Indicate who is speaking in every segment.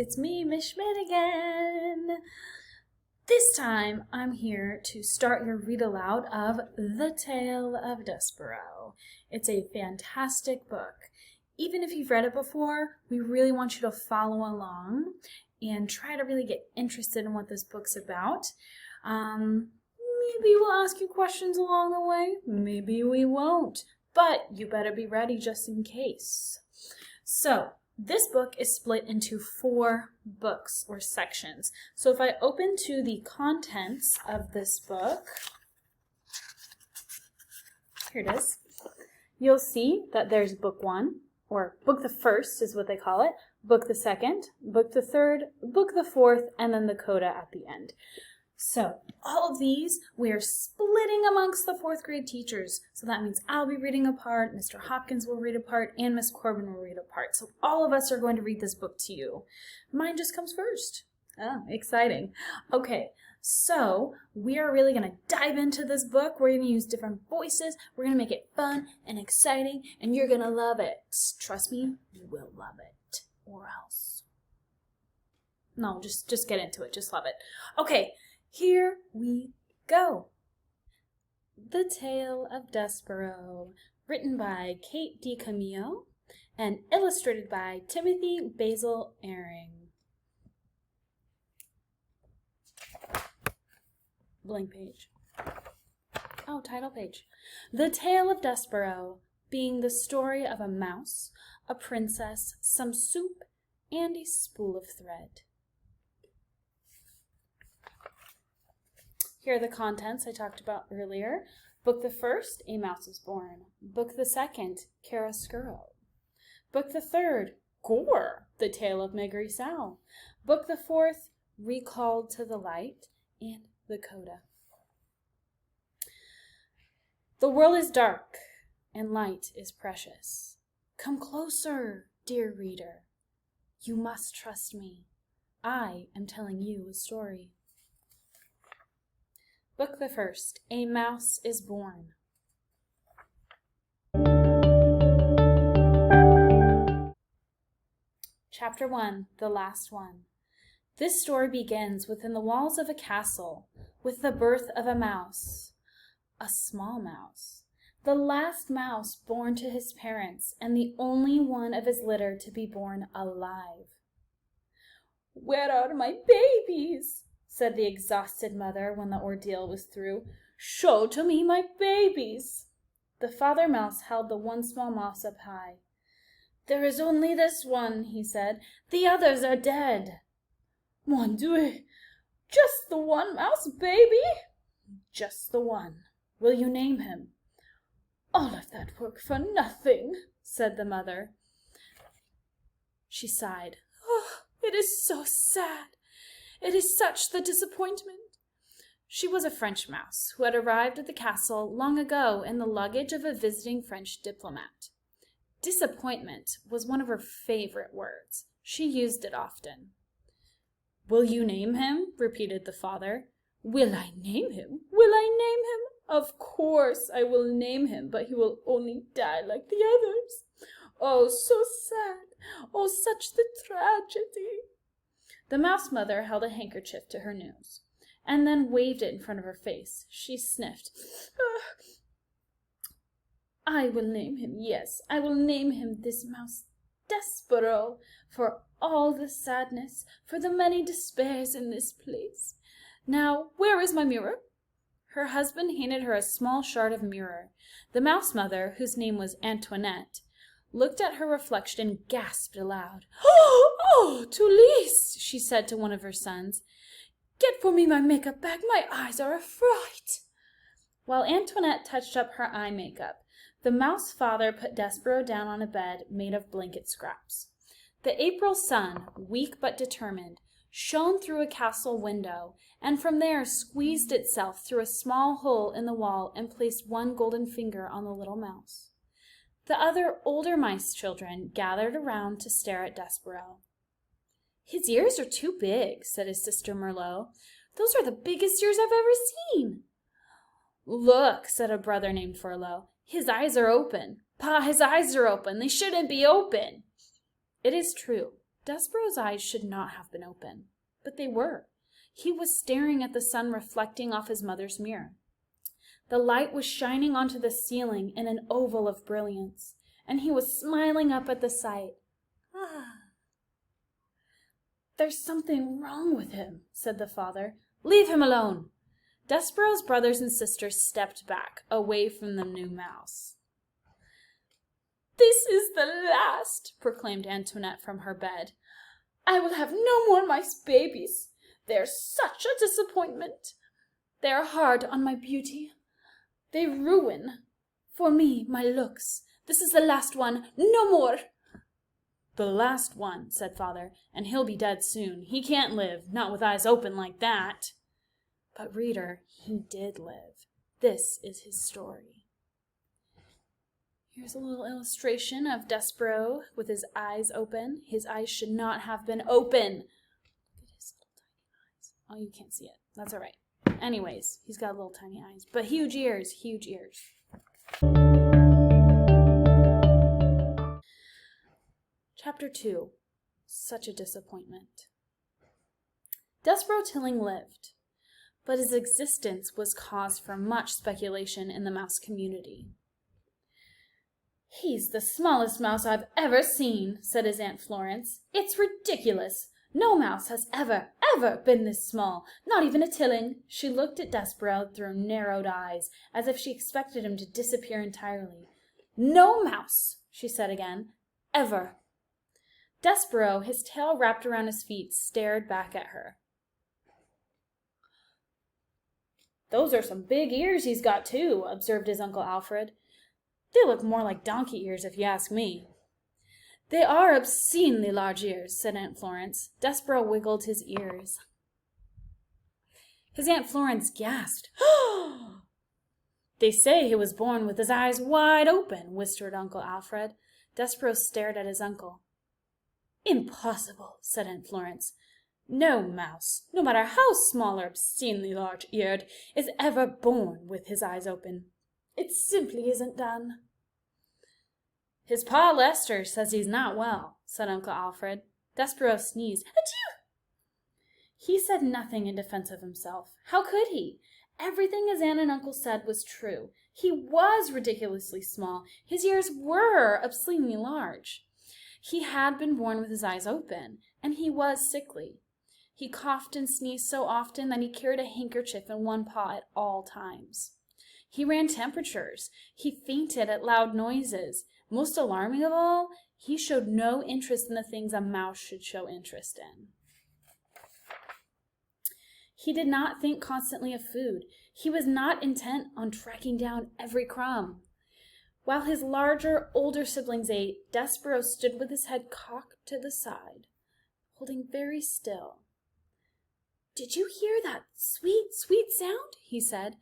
Speaker 1: it's me, Miss Schmidt again. This time I'm here to start your read aloud of The Tale of Despereaux. It's a fantastic book. Even if you've read it before, we really want you to follow along and try to really get interested in what this book's about. Maybe we'll ask you questions along the way, maybe we won't, but you better be ready just in case. So, this book is split into 4 books or sections. So if I open to the contents of this book, here it is, you'll see that there's book 1, or book the first is what they call it, book the second, book the third, book the fourth, and then the coda at the end. So all of these we are splitting amongst the 4th grade teachers. So that means I'll be reading a part, Mr. Hopkins will read a part, and Miss Corbin will read a part. So all of us are going to read this book to you. Mine just comes first. Oh, exciting. Okay, so we are really going to dive into this book. We're going to use different voices. We're going to make it fun and exciting, and you're going to love it. Trust me, you will love it. Or else. No, just get into it. Just love it. Okay. Here we go. The Tale of Despereaux, written by Kate DiCamillo and illustrated by Timothy Basil Ehring. Blank page. Oh, title page. The Tale of Despereaux, being the story of a mouse, a princess, some soup, and a spool of thread. Here are the contents I talked about earlier. Book the first, A Mouse is Born. Book the second, Chiaroscuro. Book the third, Gore, The Tale of Maigre-Sal. Book the fourth, Recalled to the Light, and the coda. The world is dark, and light is precious. Come closer, dear reader. You must trust me. I am telling you a story. Book the first, A Mouse is Born. Chapter 1, The Last One. This story begins within the walls of a castle, with the birth of a mouse, a small mouse, the last mouse born to his parents, and the only one of his litter to be born alive. "Where are my babies?" said the exhausted mother when the ordeal was through. "Show to me my babies." The father mouse held the one small mouse up high. "There is only this one," he said. "The others are dead." "Mon Dieu! Just the one mouse baby?" "Just the one. Will you name him?" "All of that work for nothing," said the mother. She sighed. "Oh, it is so sad. It is such the disappointment." She was a French mouse who had arrived at the castle long ago in the luggage of a visiting French diplomat. Disappointment was one of her favorite words. She used it often. "Will you name him?" repeated the father. "Will I name him? Will I name him? Of course I will name him, but he will only die like the others. Oh, so sad. Oh, such the tragedy." The mouse mother held a handkerchief to her nose, and then waved it in front of her face. She sniffed. "I will name him, yes, I will name him this mouse Despereaux, for all the sadness, for the many despairs in this place. Now, where is my mirror?" Her husband handed her a small shard of mirror. The mouse mother, whose name was Antoinette, looked at her reflection and gasped aloud. "Oh, Tulisse," she said to one of her sons, "get for me my makeup bag. My eyes are a fright." While Antoinette touched up her eye makeup, the mouse father put Despereaux down on a bed made of blanket scraps. The April sun, weak but determined, shone through a castle window, and from there squeezed itself through a small hole in the wall and placed one golden finger on the little mouse. The other older mice children gathered around to stare at Despereaux. "His ears are too big," said his sister Merlot. "Those are the biggest ears I've ever seen." "Look," said a brother named Furlough. "His eyes are open. Pa, his eyes are open. They shouldn't be open." It is true. Despereaux's eyes should not have been open, but they were. He was staring at the sun reflecting off his mother's mirror. The light was shining onto the ceiling in an oval of brilliance, and he was smiling up at the sight. "There's something wrong with him," said the father. "Leave him alone." Despereaux's brothers and sisters stepped back, away from the new mouse. "This is the last," proclaimed Antoinette from her bed. "I will have no more mice babies. They are such a disappointment. They are hard on my beauty. They ruin, for me, my looks. This is the last one. No more." "The last one," said father, "and he'll be dead soon. He can't live, not with eyes open like that." But reader, he did live. This is his story. Here's a little illustration of Despereaux with his eyes open. His eyes should not have been open. Look at his little tiny eyes. Oh, you can't see it. That's all right. Anyways, he's got little tiny eyes, but huge ears, huge ears. Chapter 2. Such a disappointment. Despereaux Tilling lived, but his existence was cause for much speculation in the mouse community. "He's the smallest mouse I've ever seen," said his Aunt Florence. "It's ridiculous. No mouse has ever been this small, not even a Tilling." She looked at Despereaux through narrowed eyes, as if she expected him to disappear entirely. "No mouse," she said again, "ever." Despereaux, his tail wrapped around his feet, stared back at her. "Those are some big ears he's got, too," observed his Uncle Alfred. "They look more like donkey ears, if you ask me." "They are obscenely large ears," said Aunt Florence. Despereaux wiggled his ears. His Aunt Florence gasped. "They say he was born with his eyes wide open," whispered Uncle Alfred. Despereaux stared at his uncle. "Impossible," said Aunt Florence. "No mouse, no matter how small or obscenely large-eared, is ever born with his eyes open. It simply isn't done." "His pa Lester says he's not well," said Uncle Alfred. Despereaux sneezed. "Achoo!" He said nothing in defense of himself. How could he? Everything his aunt and uncle said was true. He was ridiculously small. His ears were obscenely large. He had been born with his eyes open, and he was sickly. He coughed and sneezed so often that he carried a handkerchief in one paw at all times. He ran temperatures. He fainted at loud noises. Most alarming of all, he showed no interest in the things a mouse should show interest in. He did not think constantly of food. He was not intent on tracking down every crumb. While his larger, older siblings ate, Despereaux stood with his head cocked to the side, holding very still. "Did you hear that sweet, sweet sound?" he said.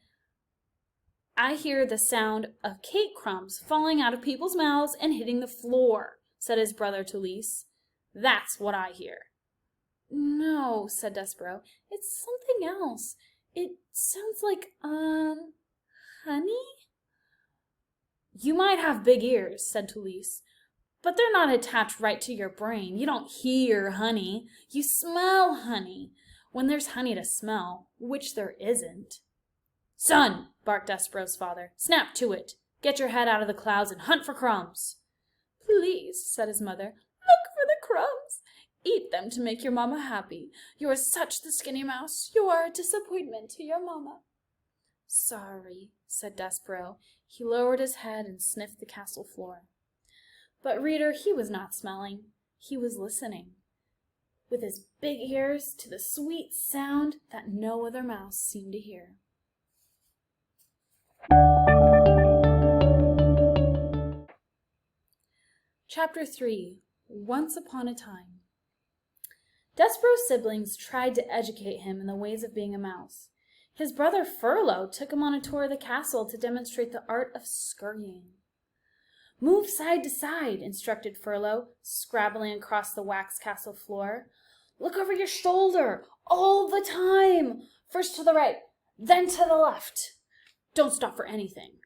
Speaker 1: "I hear the sound of cake crumbs falling out of people's mouths and hitting the floor," said his brother Tulise. "That's what I hear." "No," said Despereaux. "It's something else. It sounds like, honey?" "You might have big ears," said Tulise, "but they're not attached right to your brain. You don't hear honey. You smell honey. When there's honey to smell, which there isn't." "Son," barked Despereaux's father, "snap to it. Get your head out of the clouds and hunt for crumbs." "Please," said his mother, "look for the crumbs. Eat them to make your mamma happy. You are such the skinny mouse. You are a disappointment to your mamma." "Sorry," said Despereaux. He lowered his head and sniffed the castle floor. But, reader, he was not smelling. He was listening, with his big ears, to the sweet sound that no other mouse seemed to hear. Chapter 3. Once Upon a Time. Despereaux's siblings tried to educate him in the ways of being a mouse. His brother Furlough took him on a tour of the castle to demonstrate the art of scurrying. "Move side to side," instructed Furlough, scrabbling across the wax castle floor. "Look over your shoulder all the time. First to the right, then to the left. Don't stop for anything."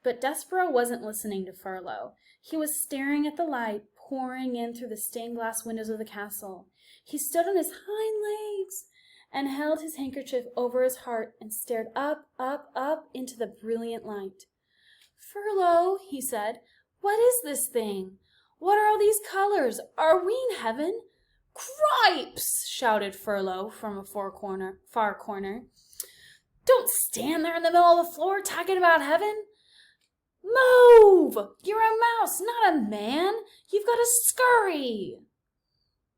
Speaker 1: But Despereaux wasn't listening to Furlough. He was staring at the light pouring in through the stained glass windows of the castle. He stood on his hind legs and held his handkerchief over his heart and stared up, up, up into the brilliant light. "Furlough," he said, "what is this thing? What are all these colors? Are we in heaven?" "Cripes!" shouted Furlough from a far corner. "Don't stand there in the middle of the floor talking about heaven. Move! You're a mouse, not a man. You've got to scurry."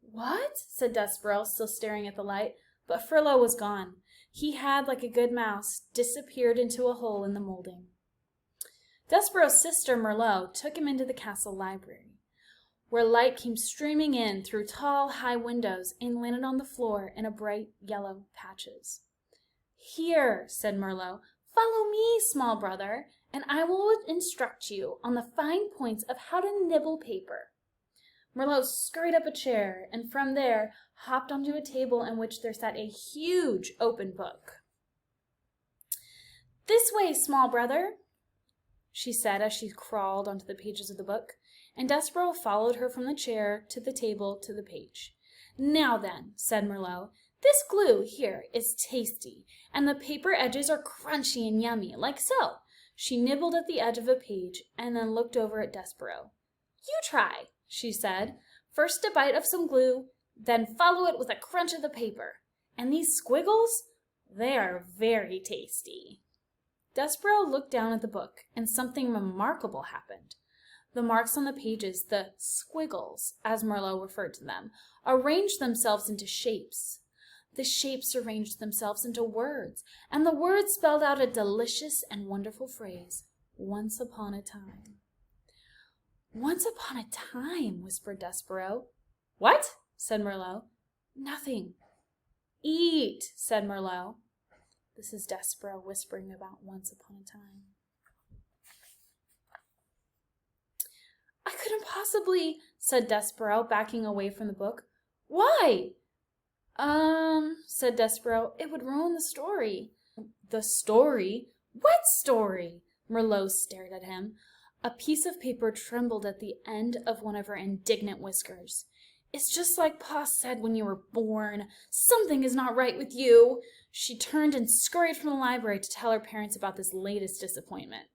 Speaker 1: "What?" said Despereaux, still staring at the light, but Furlough was gone. He had, like a good mouse, disappeared into a hole in the molding. Despereaux's sister Merlot took him into the castle library, where light came streaming in through tall, high windows and landed on the floor in bright yellow patches. "Here," said Merlot, "follow me, small brother, and I will instruct you on the fine points of how to nibble paper." Merlot scurried up a chair, and from there hopped onto a table in which there sat a huge open book. "This way, small brother," she said as she crawled onto the pages of the book, and Despereaux followed her from the chair to the table to the page. "Now then," said Merlot, "this glue here is tasty, and the paper edges are crunchy and yummy, like so." She nibbled at the edge of a page and then looked over at Despereaux. "You try," she said. "First a bite of some glue, then follow it with a crunch of the paper. And these squiggles, they are very tasty." Despereaux looked down at the book, and something remarkable happened. The marks on the pages, the squiggles, as Merlot referred to them, arranged themselves into shapes. The shapes arranged themselves into words, and the words spelled out a delicious and wonderful phrase, "Once upon a time." "Once upon a time," whispered Despereaux. "What?" said Merlot. "Nothing." "Eat," said Merlot. This is Despereaux whispering about once upon a time. "I couldn't possibly," said Despereaux, backing away from the book. "Why?" Said Despereaux, "it would ruin the story." "The story? What story?" Merlot stared at him. A piece of paper trembled at the end of one of her indignant whiskers. "It's just like Pa said when you were born. Something is not right with you." She turned and scurried from the library to tell her parents about this latest disappointment.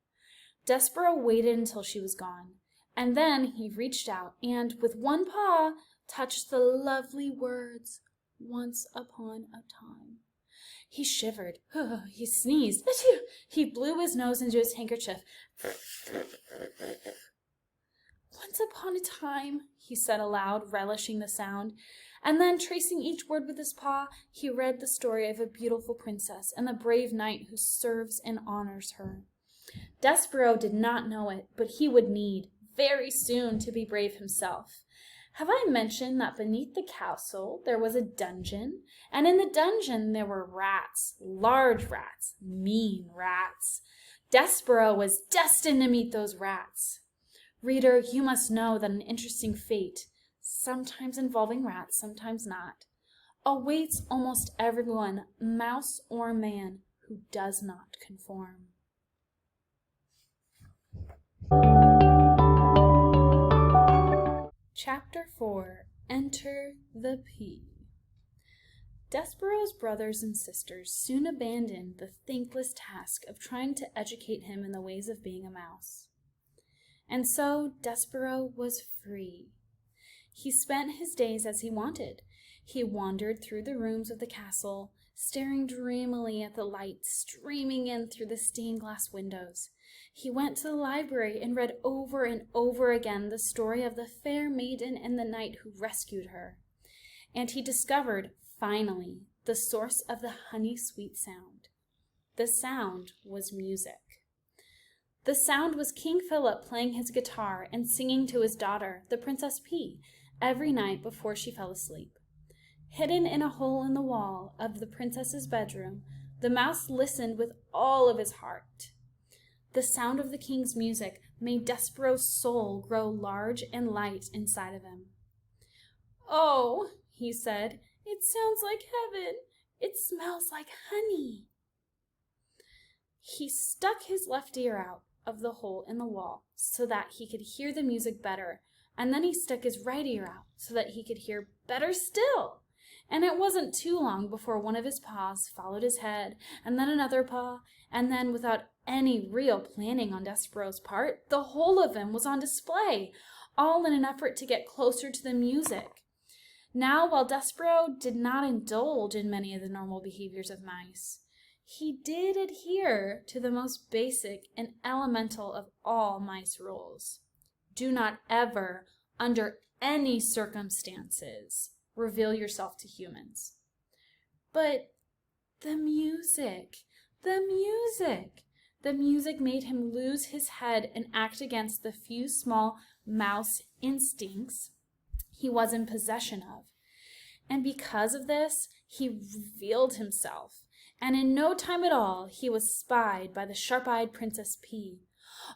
Speaker 1: Despereaux waited until she was gone, and then he reached out and, with one paw, touched the lovely words, "Once upon a time." He shivered. He sneezed. He blew his nose into his handkerchief. "Once upon a time," he said aloud, relishing the sound, and then, tracing each word with his paw, he read the story of a beautiful princess and the brave knight who serves and honors her. Despereaux did not know it, but he would need, very soon, to be brave himself. Have I mentioned that beneath the castle there was a dungeon, and in the dungeon there were rats, large rats, mean rats. Despereaux was destined to meet those rats. Reader, you must know that an interesting fate, sometimes involving rats, sometimes not, awaits almost everyone, mouse or man, who does not conform. Chapter 4. Enter the P. Despereaux's brothers and sisters soon abandoned the thankless task of trying to educate him in the ways of being a mouse. And so Despereaux was free. He spent his days as he wanted. He wandered through the rooms of the castle, staring dreamily at the light streaming in through the stained glass windows. He went to the library and read over and over again the story of the fair maiden and the knight who rescued her. And he discovered, finally, the source of the honey-sweet sound. The sound was music. The sound was King Philip playing his guitar and singing to his daughter, the Princess P, every night before she fell asleep. Hidden in a hole in the wall of the princess's bedroom, the mouse listened with all of his heart. The sound of the king's music made Despereaux's soul grow large and light inside of him. "Oh," he said, "it sounds like heaven. It smells like honey." He stuck his left ear out of the hole in the wall so that he could hear the music better, and then he stuck his right ear out so that he could hear better still. And it wasn't too long before one of his paws followed his head, and then another paw, and then, without any real planning on Despereaux's part, the whole of him was on display, all in an effort to get closer to the music. Now, while Despereaux did not indulge in many of the normal behaviors of mice, he did adhere to the most basic and elemental of all mice rules. Do not ever, under any circumstances, reveal yourself to humans. But the music made him lose his head and act against the few small mouse instincts he was in possession of. And because of this, he revealed himself, and in no time at all he was spied by the sharp-eyed Princess P.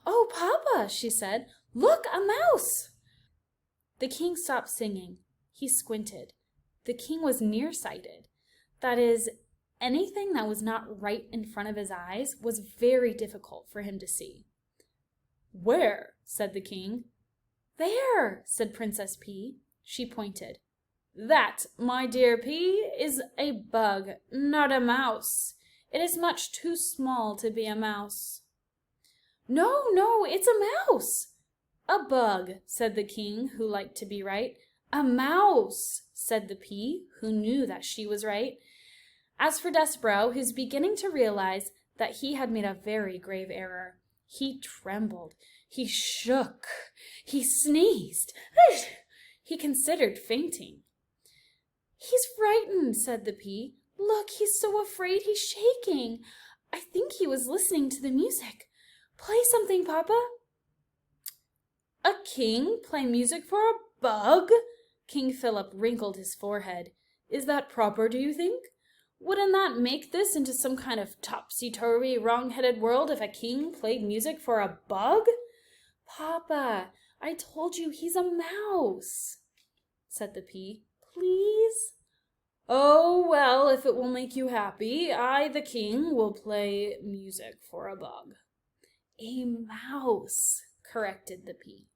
Speaker 1: "Oh, Papa," she said, "look, a mouse!" The king stopped singing. He squinted. The king was nearsighted. That is, anything that was not right in front of his eyes was very difficult for him to see. "Where?" said the king. "There," said Princess P. She pointed. "That, my dear P, is a bug, not a mouse. It is much too small to be a mouse." No, it's a mouse." "A bug," said the king, who liked to be right. "A mouse," said the P, who knew that she was right. As for Despereaux, he was beginning to realize that he had made a very grave error. He trembled. He shook. He sneezed. He considered fainting. "He's frightened," said the P. "Look, he's so afraid he's shaking. I think he was listening to the music. Play something, Papa." "A king play music for a bug?" King Philip wrinkled his forehead. "Is that proper, do you think? Wouldn't that make this into some kind of topsy-turvy, wrong-headed world if a king played music for a bug?" "Papa, I told you he's a mouse," said the P. "Please?" "Oh, well, if it will make you happy, I, the king, will play music for a bug." "A mouse," corrected the P.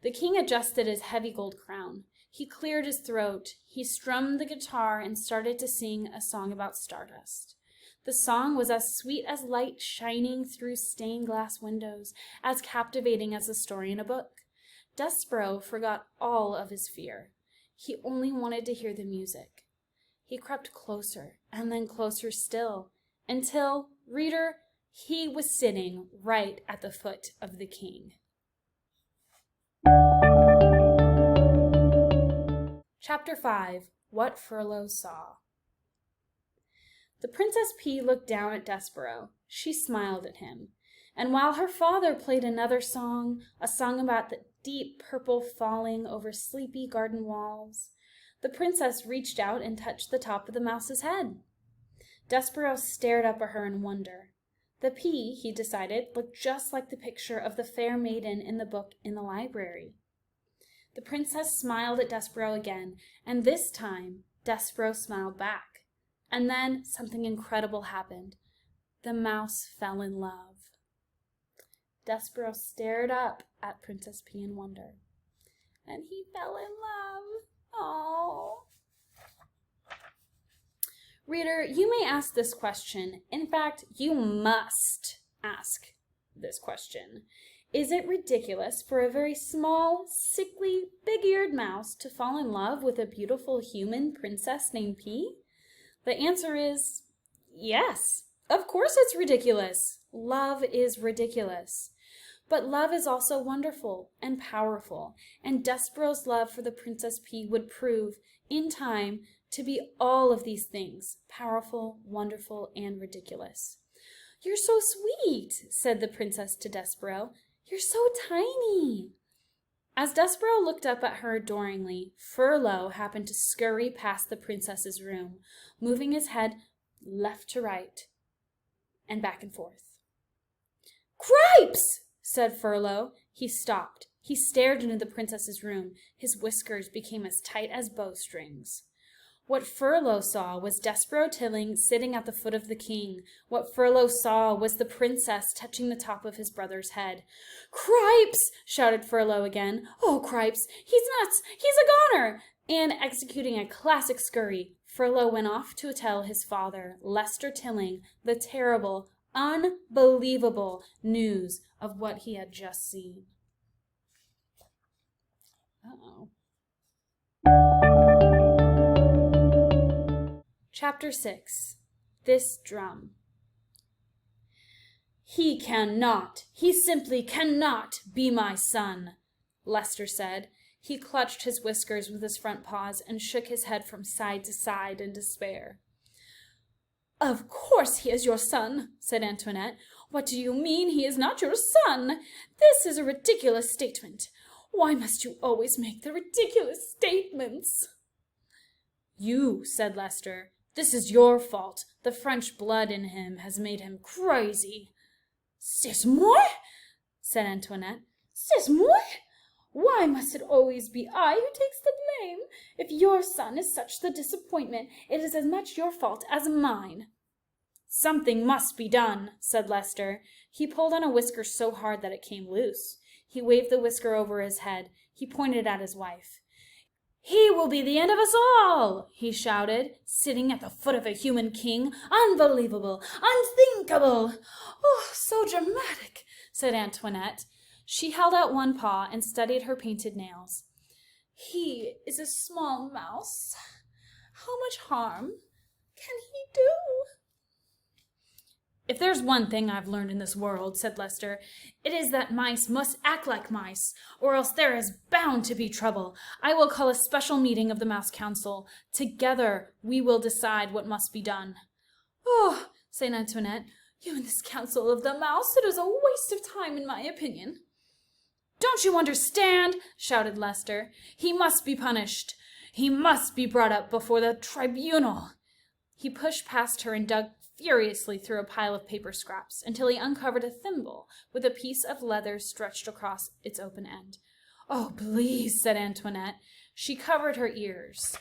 Speaker 1: The king adjusted his heavy gold crown. He cleared his throat. He strummed the guitar and started to sing a song about stardust. The song was as sweet as light shining through stained glass windows, as captivating as a story in a book. Despereaux forgot all of his fear. He only wanted to hear the music. He crept closer and then closer still, until, reader, he was sitting right at the foot of the king. Chapter 5. What Furlough Saw. The Princess P looked down at Despereaux. She smiled at him. And while her father played another song, a song about the deep purple falling over sleepy garden walls, the princess reached out and touched the top of the mouse's head. Despereaux stared up at her in wonder. The P, he decided, looked just like the picture of the fair maiden in the book in the library. The princess smiled at Despereaux again, and this time Despereaux smiled back. And then something incredible happened. The mouse fell in love. Despereaux stared up at Princess P in wonder. And he fell in love. Oh. Reader, you may ask this question. In fact, you must ask this question. Is it ridiculous for a very small, sickly, big-eared mouse to fall in love with a beautiful human princess named P? The answer is yes. Of course it's ridiculous. Love is ridiculous. But love is also wonderful and powerful, and Despereaux's love for the Princess P would prove, in time, to be all of these things, powerful, wonderful, and ridiculous. "You're so sweet," said the princess to Despereaux. "You're so tiny." As Despereaux looked up at her adoringly, Furlough happened to scurry past the princess's room, moving his head left to right and back and forth. "Cripes!" said Furlough. He stopped. He stared into the princess's room. His whiskers became as tight as bowstrings. What Furlough saw was Despereaux Tilling sitting at the foot of the king. What Furlough saw was the princess touching the top of his brother's head. "Cripes!" shouted Furlough again. "Oh, Cripes! He's nuts! He's a goner!" And executing a classic scurry, Furlough went off to tell his father, Lester Tilling, the terrible, unbelievable news of what he had just seen. Uh-oh. Chapter 6. This Drum. "He simply cannot be my son," Lester said. He clutched his whiskers with his front paws and shook his head from side to side in despair. "Of course he is your son," said Antoinette. "What do you mean he is not your son? This is a ridiculous statement. Why must you always make the ridiculous statements?" "You," said Lester. "This is your fault. The French blood in him has made him crazy." "C'est moi?" said Antoinette. "C'est moi? Why must it always be I who takes the blame? If your son is such the disappointment, it is as much your fault as mine." "Something must be done," said Lester. He pulled on a whisker so hard that it came loose. He waved the whisker over his head. He pointed at his wife. "He will be the end of us all," he shouted, "sitting at the foot of a human king. Unbelievable! Unthinkable!" "Oh, so dramatic," said Antoinette. She held out one paw and studied her painted nails. "He is a small mouse. How much harm can he do?" "If there's one thing I've learned in this world," said Lester, "it is that mice must act like mice, or else there is bound to be trouble. I will call a special meeting of the Mouse Council. Together we will decide what must be done." "Oh," said Antoinette, "you and this Council of the Mouse, it is a waste of time in my opinion." "Don't you understand?" shouted Lester. "He must be punished. He must be brought up before the tribunal." He pushed past her and dug furiously through a pile of paper scraps until he uncovered a thimble with a piece of leather stretched across its open end. "Oh, please," said Antoinette. She covered her ears.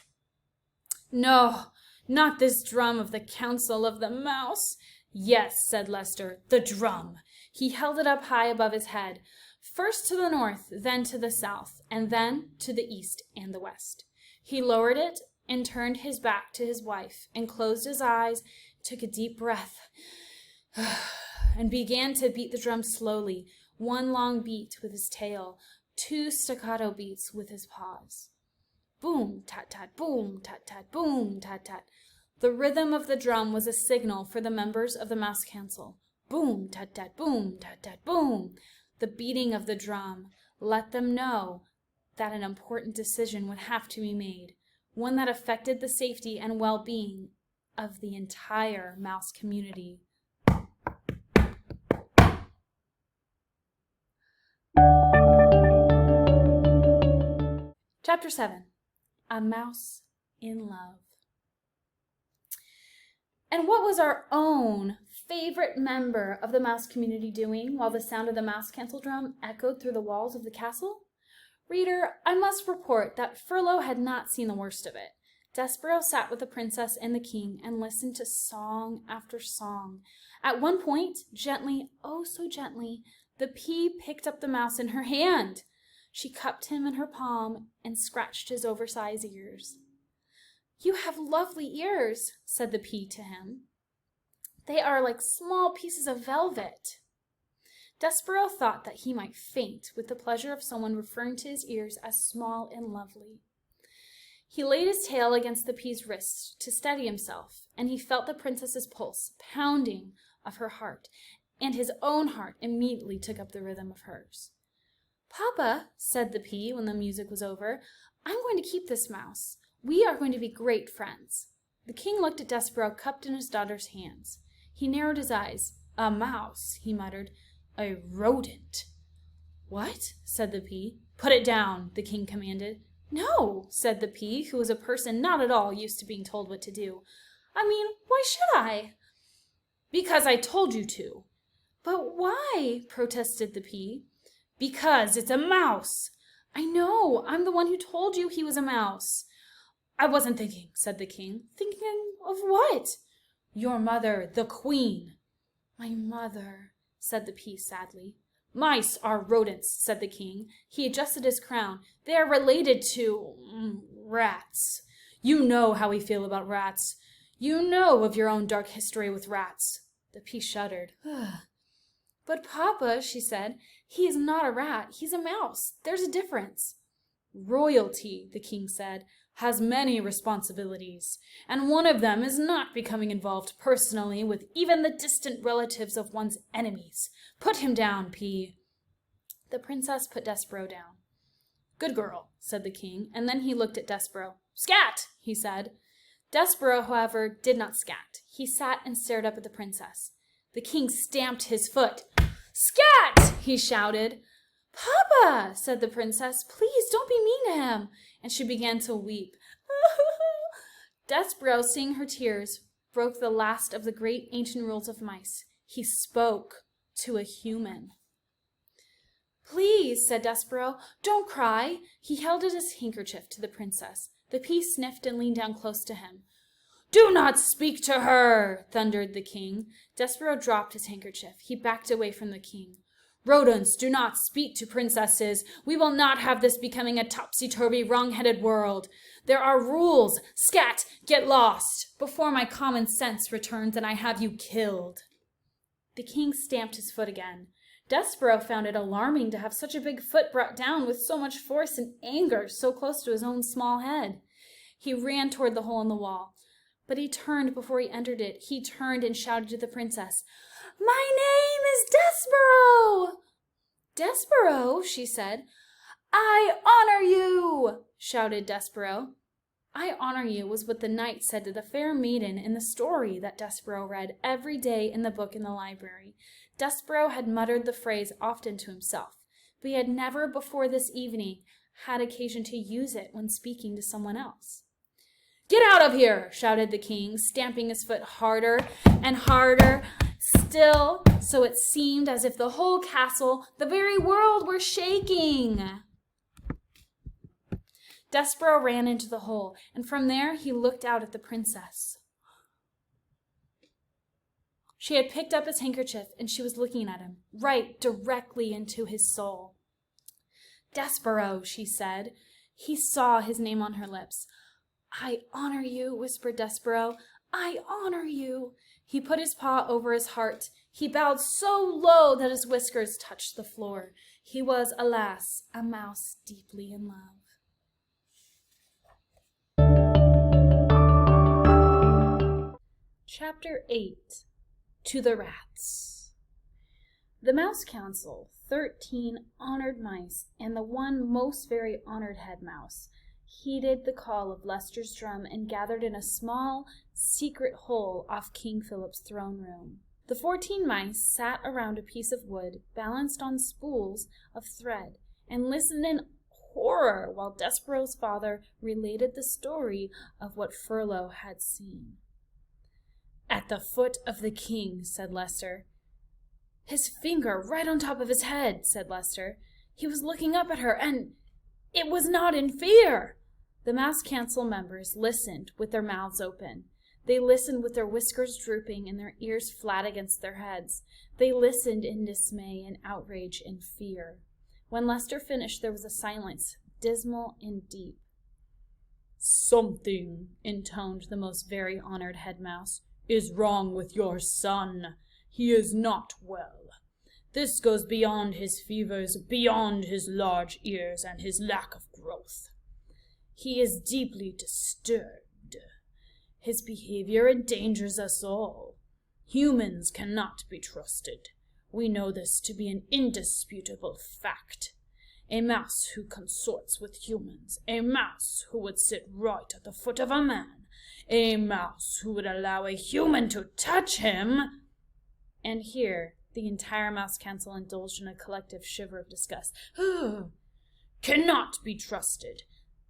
Speaker 1: "No, not this drum of the Council of the Mouse." "Yes," said Lester, "the drum." He held it up high above his head, first to the north, then to the south, and then to the east and the west. He lowered it and turned his back to his wife and closed his eyes, took a deep breath, and began to beat the drum slowly, one long beat with his tail, two staccato beats with his paws. Boom, tat-tat, boom, tat-tat, boom, tat-tat. The rhythm of the drum was a signal for the members of the Mouse Council. Boom, tat-tat, boom, tat-tat, boom. The beating of the drum let them know that an important decision would have to be made, one that affected the safety and well-being of the entire mouse community. Chapter 7. A Mouse in Love. And what was our own favorite member of the mouse community doing while the sound of the Mouse Council drum echoed through the walls of the castle? Reader, I must report that Furlough had not seen the worst of it. Despereaux sat with the princess and the king and listened to song after song. At one point, gently, oh so gently, the pea picked up the mouse in her hand. She cupped him in her palm and scratched his oversized ears. "You have lovely ears," said the pea to him. "They are like small pieces of velvet." Despereaux thought that he might faint with the pleasure of someone referring to his ears as small and lovely. He laid his tail against the pea's wrist to steady himself, and he felt the princess's pulse pounding of her heart, and his own heart immediately took up the rhythm of hers. "Papa," said the pea when the music was over, "I'm going to keep this mouse. We are going to be great friends." The king looked at Despereaux cupped in his daughter's hands. He narrowed his eyes. "A mouse," he muttered. "A rodent." "What?" said the pea. "Put it down," the king commanded. "No," said the pea, who was a person not at all used to being told what to do. "I mean, why should I?" "Because I told you to." "But why?" protested the pea. "Because it's a mouse." "I know. I'm the one who told you he was a mouse." I wasn't thinking, said the king. Thinking of what? Your mother, the queen. My mother, said the pea sadly. Mice are rodents, said the king. He adjusted his crown. They are related to rats. You know how we feel about rats. You know of your own dark history with rats. The pea shuddered. But Papa, she said, he is not a rat. He's a mouse. There's a difference. Royalty, the king said, has many responsibilities, and one of them is not becoming involved personally with even the distant relatives of one's enemies. Put him down, Pea. The princess put Despereaux down. Good girl, said the king, and then he looked at Despereaux. Scat, he said. Despereaux, however, did not scat. He sat and stared up at the princess. The king stamped his foot. Scat, he shouted. Papa, said the princess, please don't be mean to him. And she began to weep. Despereaux, seeing her tears, broke the last of the great ancient rules of mice. He spoke to a human. Please, said Despereaux, don't cry. He held out his handkerchief to the princess. The pea sniffed and leaned down close to him. Do not speak to her, thundered the king. Despereaux dropped his handkerchief. He backed away from the king. Rodents do not speak to princesses. We will not have this becoming a topsy-turvy, wrong-headed world. There are rules. Scat, get lost, before my common sense returns and I have you killed. The king stamped his foot again. Despereaux found it alarming to have such a big foot brought down with so much force and anger so close to his own small head. He ran toward the hole in the wall. But he turned before he entered it. He turned and shouted to the princess, My name is Despereaux! Despereaux, she said. I honor you, shouted Despereaux. I honor you was what the knight said to the fair maiden in the story that Despereaux read every day in the book in the library. Despereaux had muttered the phrase often to himself, but he had never before this evening had occasion to use it when speaking to someone else. Get out of here, shouted the king, stamping his foot harder and harder still, so it seemed as if the whole castle, the very world, were shaking. Despereaux ran into the hole, and from there he looked out at the princess. She had picked up his handkerchief, and she was looking at him, right directly into his soul. Despereaux, she said. He saw his name on her lips. I honor you, whispered Despereaux. I honor you. He put his paw over his heart. He bowed so low that his whiskers touched the floor. He was, alas, a mouse deeply in love. Chapter 8. To the Rats. The Mouse Council, 13 honored mice, and the one most very honored head mouse, heeded the call of Leicester's drum and gathered in a small, secret hole off King Philip's throne room. The 14 mice sat around a piece of wood balanced on spools of thread and listened in horror while Despereaux's father related the story of what Furlough had seen. At the foot of the king, said Leicester. His finger right on top of his head, said Leicester. He was looking up at her, and it was not in fear. The Mouse Council members listened with their mouths open. They listened with their whiskers drooping and their ears flat against their heads. They listened in dismay and outrage and fear. When Leicester finished, there was a silence, dismal and deep. Something, intoned the most very honored head mouse, is wrong with your son. He is not well. This goes beyond his fevers, beyond his large ears and his lack of growth. He is deeply disturbed. His behavior endangers us all. Humans cannot be trusted. We know this to be an indisputable fact. A mouse who consorts with humans, a mouse who would sit right at the foot of a man, a mouse who would allow a human to touch him. And here the entire Mouse Council indulged in a collective shiver of disgust. Cannot be trusted.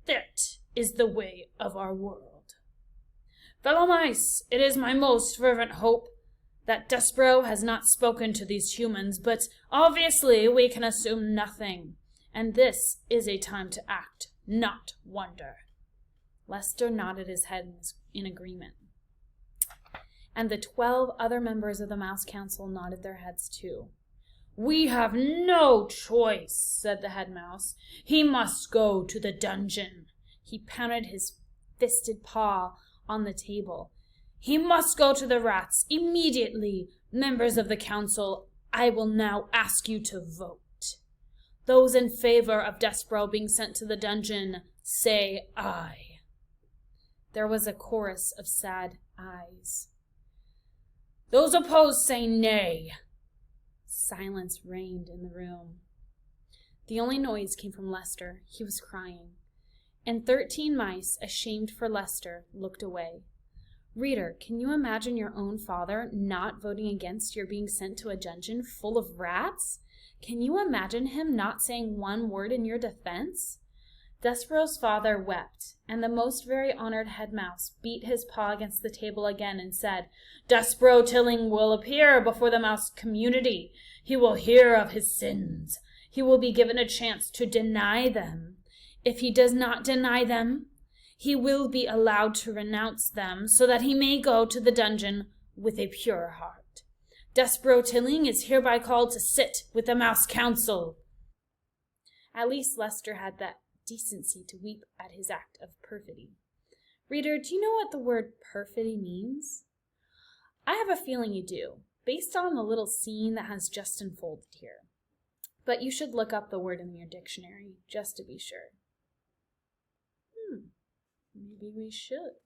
Speaker 1: That is the way of our world. Fellow mice, it is my most fervent hope that Despereaux has not spoken to these humans, but obviously we can assume nothing, and this is a time to act, not wonder. Lester nodded his head in agreement. And the 12 other members of the Mouse Council nodded their heads too. "We have no choice," said the head mouse. "He must go to the dungeon." He pounded his fisted paw on the table. "He must go to the rats immediately. Members of the council, I will now ask you to vote. Those in favor of Despereaux being sent to the dungeon, say aye." There was a chorus of sad ayes. "Those opposed say nay." Silence reigned in the room. The only noise came from Lester. He was crying. And 13 mice, ashamed for Lester, looked away. Reader, can you imagine your own father not voting against your being sent to a dungeon full of rats? Can you imagine him not saying one word in your defense? Despereaux's father wept, and the most very honored head mouse beat his paw against the table again and said, "Despereaux Tilling will appear before the mouse community. He will hear of his sins. He will be given a chance to deny them. If he does not deny them, he will be allowed to renounce them so that he may go to the dungeon with a pure heart. Despereaux Tilling is hereby called to sit with the Mouse Council." At least Lester had that decency to weep at his act of perfidy. Reader, do you know what the word perfidy means? I have a feeling you do, based on the little scene that has just unfolded here. But you should look up the word in your dictionary, just to be sure. Maybe we should.